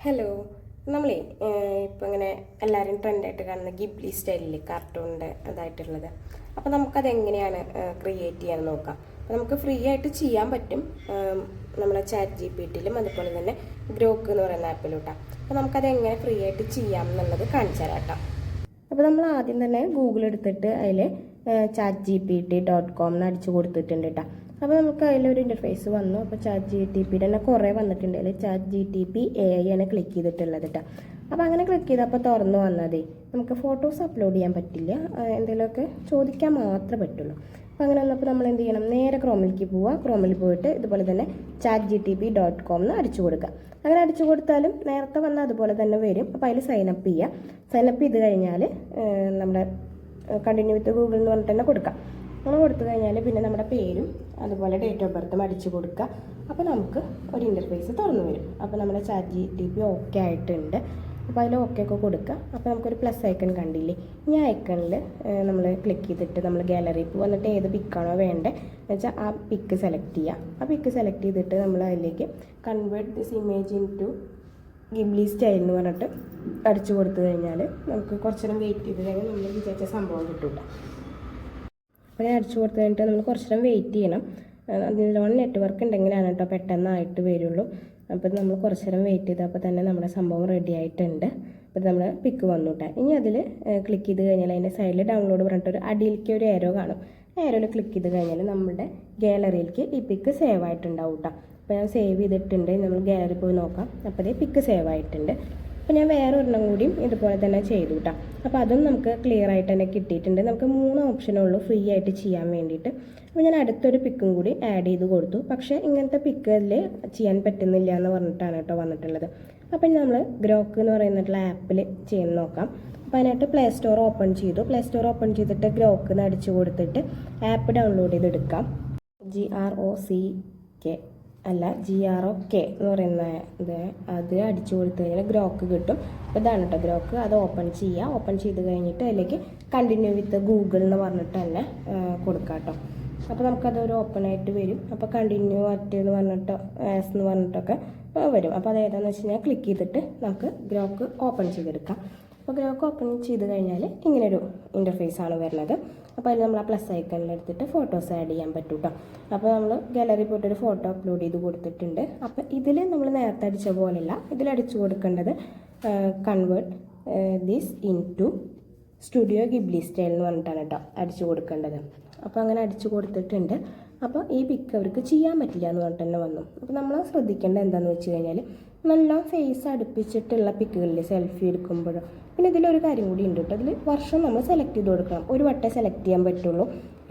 Hello. നമ്മളേ ഇപ്പോൾ ഇങ്ങനെ എല്ലാവരും ട്രെൻഡായിട്ട് കാണുന്ന ഗിബ്ലി സ്റ്റൈലിൽ കാർട്ടൂണിൻ്റെ അതായിട്ടുള്ളത്. അപ്പോൾ നമുക്കത് എങ്ങനെയാണ് ക്രിയേറ്റ് ചെയ്യാൻ നോക്കാം. അപ്പോൾ നമുക്ക് ഫ്രീ ആയിട്ട് ചെയ്യാൻ പറ്റും നമ്മളെ ചാറ്റ് GPT-ലും അതുപോലെ തന്നെ ഗ്രോക്ക് എന്ന് പറയുന്ന ആപ്പിലോട്ടാണ്. അപ്പോൾ നമുക്കത് എങ്ങനെ ഫ്രീ ആയിട്ട് ചെയ്യാം എന്നുള്ളത് കാണിച്ചു തരാം കേട്ടോ. അപ്പോൾ നമ്മൾ ആദ്യം തന്നെ ഗൂഗിൾ എടുത്തിട്ട് അതിൽ chatgpt.com എന്ന് അടിച്ചു കൊടുത്തിട്ടുണ്ട് കേട്ടോ. അപ്പോൾ നമുക്ക് അതിലൊരു ഇൻ്റർഫേസ് വന്നു. അപ്പോൾ ChatGPT തന്നെ കുറേ വന്നിട്ടുണ്ട്. അതിൽ ChatGPT AI ആണ് ക്ലിക്ക് ചെയ്തിട്ടുള്ളത് കേട്ടോ. അപ്പോൾ അങ്ങനെ ക്ലിക്ക് ചെയ്തപ്പോൾ തുറന്നു വന്നതേ നമുക്ക് ഫോട്ടോസ് അപ്ലോഡ് ചെയ്യാൻ പറ്റില്ല, എന്തെങ്കിലുമൊക്കെ ചോദിക്കാൻ മാത്രമേ പറ്റുള്ളൂ. അപ്പോൾ അങ്ങനെ വന്നപ്പോൾ നമ്മൾ എന്ത് ചെയ്യണം, നേരെ ക്രോമിലേക്ക് പോവുക. ക്രോമിൽ പോയിട്ട് ഇതുപോലെ തന്നെ chatgpt.com എന്ന് അടിച്ചു കൊടുക്കുക. അങ്ങനെ അടിച്ചു കൊടുത്താലും നേരത്തെ വന്ന അതുപോലെ തന്നെ വരും. അപ്പോൾ അതിൽ സൈനപ്പ് ചെയ്യുക. സൈനപ്പ് ചെയ്ത് കഴിഞ്ഞാൽ നമ്മുടെ കണ്ടിന്യൂ വിത്ത് ഗൂഗിൾ എന്ന് പറഞ്ഞിട്ട് തന്നെ കൊടുക്കാം. നമ്മൾ കൊടുത്തു കഴിഞ്ഞാൽ പിന്നെ നമ്മുടെ പേരും അതുപോലെ ഡേറ്റ് ഓഫ് ബർത്തും അടിച്ചു കൊടുക്കുക. അപ്പോൾ നമുക്ക് ഒരു ഇൻ്റർഫേസ് തുറന്നു വരും. അപ്പോൾ നമ്മുടെ ChatGPT ഓക്കെ ആയിട്ടുണ്ട്. അപ്പോൾ അതിൽ ഓക്കെ ഒക്കെ കൊടുക്കുക. അപ്പോൾ നമുക്കൊരു പ്ലസ് ഐക്കൺ കണ്ടില്ലേ, ഈ ഐക്കണിൽ നമ്മൾ ക്ലിക്ക് ചെയ്തിട്ട് നമ്മൾ ഗാലറി പോകും. എന്നിട്ട് ഏത് പിക്കാണോ വേണ്ടത് എന്ന് വെച്ചാൽ ആ പിക്ക് സെലക്ട് ചെയ്യുക. ആ പിക്ക് സെലക്ട് ചെയ്തിട്ട് നമ്മൾ അതിലേക്ക് convert this image into Ghibli style എന്ന് പറഞ്ഞിട്ട് അടിച്ചു കൊടുത്തു കഴിഞ്ഞാൽ നമുക്ക് കുറച്ച് നേരം വെയിറ്റ് ചെയ്ത് കഴിഞ്ഞാൽ നമ്മൾ വിചാരിച്ച സംഭവം കിട്ടില്ല. അപ്പോൾ ഞാൻ അടിച്ചു കൊടുത്തു കഴിഞ്ഞിട്ട് നമ്മൾ കുറച്ച് നേരം വെയിറ്റ് ചെയ്യണം. അതിലോൺ നെറ്റ്വർക്ക് ഉണ്ടെങ്കിലാണ് കേട്ടോ പെട്ടെന്നായിട്ട് വരുള്ളൂ. അപ്പോൾ നമ്മൾ കുറച്ച് നേരം വെയിറ്റ് ചെയ്തപ്പോൾ തന്നെ നമ്മുടെ സംഭവം റെഡി ആയിട്ടുണ്ട്. അപ്പോൾ നമ്മൾ പിക്ക് വന്നു കേട്ടോ. ഇനി അതിൽ ക്ലിക്ക് ചെയ്ത് കഴിഞ്ഞാൽ അതിൻ്റെ സൈഡിൽ ഡൗൺലോഡ് പറഞ്ഞിട്ടൊരു അടിയിലേക്ക് ഒരു ഏരോ കാണും. ഏരോയിൽ ക്ലിക്ക് ചെയ്ത് കഴിഞ്ഞാൽ നമ്മുടെ ഗാലറിയിലേക്ക് ഈ പിക്ക് സേവ് ആയിട്ടുണ്ടാവും കേട്ടോ. അപ്പോൾ ഞാൻ സേവ് ചെയ്തിട്ടുണ്ട്. നമ്മൾ ഗാലറി പോയി നോക്കാം. അപ്പോൾ അതേ പിക്ക് സേവ് ആയിട്ടുണ്ട്. അപ്പോൾ ഞാൻ വേറെ ഒരെണ്ണം കൂടിയും ഇതുപോലെ തന്നെ ചെയ്തു കേട്ടോ. അപ്പോൾ അതും നമുക്ക് ക്ലിയർ ആയിട്ട് തന്നെ കിട്ടിയിട്ടുണ്ട്. നമുക്ക് 3 ഓപ്ഷനുള്ളൂ ഫ്രീ ആയിട്ട് ചെയ്യാൻ വേണ്ടിയിട്ട്. അപ്പോൾ ഞാൻ അടുത്തൊരു പിക്കും കൂടി ആഡ് ചെയ്ത് കൊടുത്തു. പക്ഷേ ഇങ്ങനത്തെ പിക്കിൽ ചെയ്യാൻ പറ്റുന്നില്ല എന്ന് പറഞ്ഞിട്ടാണ് കേട്ടോ വന്നിട്ടുള്ളത്. അപ്പോൾ നമ്മൾ ഗ്രോക്ക് എന്ന് പറയുന്നിട്ടുള്ള ആപ്പിൽ ചെയ്യാൻ നോക്കാം. അപ്പോൾ അതിനായിട്ട് പ്ലേ സ്റ്റോർ ഓപ്പൺ ചെയ്തു. പ്ലേ സ്റ്റോർ ഓപ്പൺ ചെയ്തിട്ട് ഗ്രോക്ക് എന്ന് അടിച്ചു കൊടുത്തിട്ട് ആപ്പ് ഡൗൺലോഡ് ചെയ്തെടുക്കാം. GROCK അല്ല GROK എന്ന് പറയുന്ന ഇത് അത് അടിച്ചു കൊടുത്തു കഴിഞ്ഞാൽ ഗ്രോക്ക് കിട്ടും. അപ്പോൾ ഇതാണ് കേട്ടോ ഗ്രോക്ക്. അത് ഓപ്പൺ ചെയ്യുക. ഓപ്പൺ ചെയ്ത് കഴിഞ്ഞിട്ട് അതിലേക്ക് കണ്ടിന്യൂ വിത്ത് ഗൂഗിൾ എന്ന് പറഞ്ഞിട്ട് തന്നെ കൊടുക്കാം കേട്ടോ. അപ്പോൾ നമുക്കതൊരു ഓപ്പൺ ആയിട്ട് വരും. അപ്പോൾ കണ്ടിന്യൂ അറ്റ് എന്ന് പറഞ്ഞിട്ടോ ആസ് എന്ന് പറഞ്ഞിട്ടൊക്കെ വരും. അപ്പോൾ അത് ഏതാണെന്ന് വെച്ച് കഴിഞ്ഞാൽ ക്ലിക്ക് ചെയ്തിട്ട് നമുക്ക് ഗ്രോക്ക് ഓപ്പൺ ചെയ്തെടുക്കാം. അപ്പോൾ ഗ്രോക്ക് ഓപ്പൺ ചെയ്ത് കഴിഞ്ഞാൽ ഇങ്ങനൊരു ഇൻ്റർഫേസാണ് വരുന്നത്. അപ്പോൾ അതിൽ നമ്മൾ ആ പ്ലസ് ഐക്കണിൽ എടുത്തിട്ട് ഫോട്ടോസ് ആഡ് ചെയ്യാൻ പറ്റും കേട്ടോ. അപ്പോൾ നമ്മൾ ഗാലറി പോയിട്ടൊരു ഫോട്ടോ അപ്ലോഡ് ചെയ്ത് കൊടുത്തിട്ടുണ്ട്. അപ്പോൾ ഇതിൽ നമ്മൾ നേരത്തെ അടിച്ച പോലെയല്ല, ഇതിലടിച്ചു കൊടുക്കേണ്ടത് convert this into studio Ghibli style എന്ന് പറഞ്ഞിട്ടാണ് കേട്ടോ അടിച്ചു കൊടുക്കേണ്ടത്. അപ്പോൾ അങ്ങനെ അടിച്ചു കൊടുത്തിട്ടുണ്ട്. അപ്പോൾ ഈ പിക്ക് അവർക്ക് ചെയ്യാൻ പറ്റില്ല എന്ന് പറഞ്ഞിട്ട് തന്നെ വന്നു. അപ്പോൾ നമ്മൾ ശ്രദ്ധിക്കേണ്ടത് എന്താണെന്ന് വെച്ച് കഴിഞ്ഞാൽ നല്ല ഫേസ് അടുപ്പിച്ചിട്ടുള്ള പിക്കുകളിൽ സെൽഫി എടുക്കുമ്പോഴോ പിന്നെ ഇതിലൊരു കാര്യം കൂടി ഉണ്ട് കേട്ടോ. അതിൽ വർഷം നമ്മൾ സെലക്ട് ചെയ്ത് കൊടുക്കണം. ഒരു വട്ടം സെലക്ട് ചെയ്യാൻ പറ്റുള്ളൂ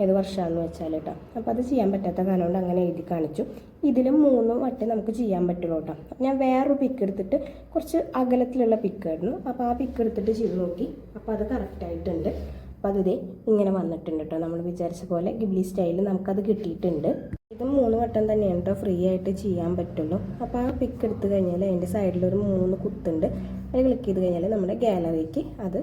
ഏത് വർഷമാണെന്ന് വെച്ചാൽ കേട്ടോ. അപ്പോൾ അത് ചെയ്യാൻ പറ്റാത്ത കാരണം കൊണ്ട് അങ്ങനെ എഴുതി കാണിച്ചു. ഇതിലും 3 വട്ടം നമുക്ക് ചെയ്യാൻ പറ്റുള്ളൂ കേട്ടോ. ഞാൻ വേറൊരു പിക്ക് എടുത്തിട്ട് കുറച്ച് അകലത്തിലുള്ള പിക്കായിരുന്നു. അപ്പോൾ ആ പിക്ക് എടുത്തിട്ട് ചെയ്ത് നോക്കി. അപ്പോൾ അത് കറക്റ്റായിട്ടുണ്ട്. അപ്പോൾ അത് ഇങ്ങനെ വന്നിട്ടുണ്ട് കേട്ടോ. നമ്മൾ വിചാരിച്ച പോലെ ഗിബ്ലി സ്റ്റൈലിൽ നമുക്കത് കിട്ടിയിട്ടുണ്ട്. ഇത് 3 വട്ടം തന്നെയാണ് കേട്ടോ ഫ്രീ ആയിട്ട് ചെയ്യാൻ പറ്റുള്ളൂ. അപ്പോൾ ആ പിക്ക് എടുത്തു കഴിഞ്ഞാൽ അതിൻ്റെ സൈഡിലൊരു 3 കുത്തുണ്ട്. അത് ക്ലിക്ക് ചെയ്ത് കഴിഞ്ഞാൽ നമ്മുടെ ഗാലറിക്ക് അത്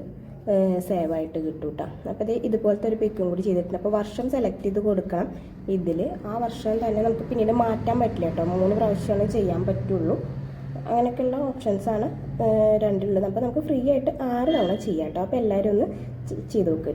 സേവ് ആയിട്ട് കിട്ടും കേട്ടോ. അപ്പോൾ ഇതുപോലത്തെ ഒരു പിക്കും കൂടി ചെയ്തിട്ടുണ്ട്. അപ്പോൾ വർഷം സെലക്ട് ചെയ്ത് കൊടുക്കണം. ഇതിൽ ആ വർഷം തന്നെ നമുക്ക് പിന്നീട് മാറ്റാൻ പറ്റില്ല കേട്ടോ. 3 പ്രാവശ്യമാണ് ചെയ്യാൻ പറ്റുള്ളൂ. അങ്ങനെയൊക്കെയുള്ള ഓപ്ഷൻസാണ് രണ്ടുള്ളത്. അപ്പോൾ നമുക്ക് ഫ്രീ ആയിട്ട് 6 തവണ ചെയ്യാം കേട്ടോ. അപ്പോൾ എല്ലാവരും ഒന്ന് ചെയ്ത് നോക്കുക.